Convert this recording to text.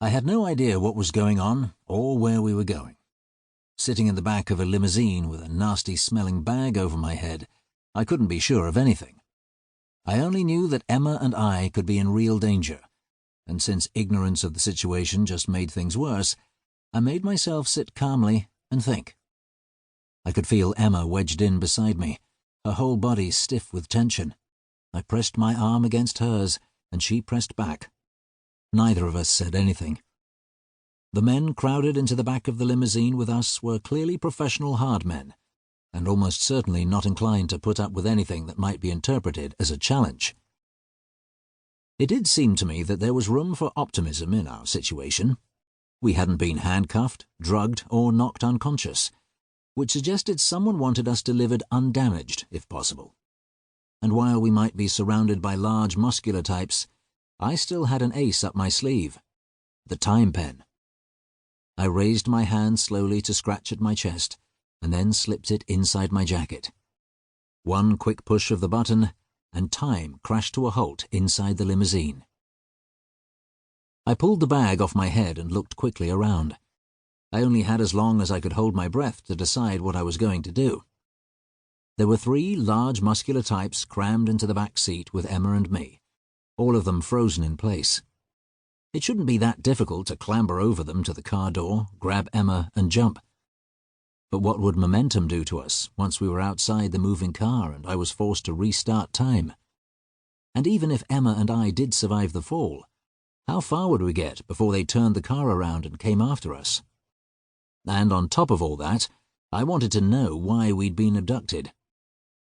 I had no idea what was going on or where we were going. Sitting in the back of a limousine with a nasty-smelling bag over my head, I couldn't be sure of anything. I only knew that Emma and I could be in real danger, and since ignorance of the situation just made things worse, I made myself sit calmly and think. I could feel Emma wedged in beside me, her whole body stiff with tension. I pressed my arm against hers, and she pressed back. Neither of us said anything. The men crowded into the back of the limousine with us were clearly professional hard men, and almost certainly not inclined to put up with anything that might be interpreted as a challenge. It did seem to me that there was room for optimism in our situation. We hadn't been handcuffed, drugged, or knocked unconscious, which suggested someone wanted us delivered undamaged, if possible. And while we might be surrounded by large muscular types, I still had an ace up my sleeve, the time pen. I raised my hand slowly to scratch at my chest, and then slipped it inside my jacket. One quick push of the button, and time crashed to a halt inside the limousine. I pulled the bag off my head and looked quickly around. I only had as long as I could hold my breath to decide what I was going to do. There were 3 large muscular types crammed into the back seat with Emma and me, all of them frozen in place. It shouldn't be that difficult to clamber over them to the car door, grab Emma, and jump. But what would momentum do to us once we were outside the moving car and I was forced to restart time? And even if Emma and I did survive the fall, how far would we get before they turned the car around and came after us? And on top of all that, I wanted to know why we'd been abducted.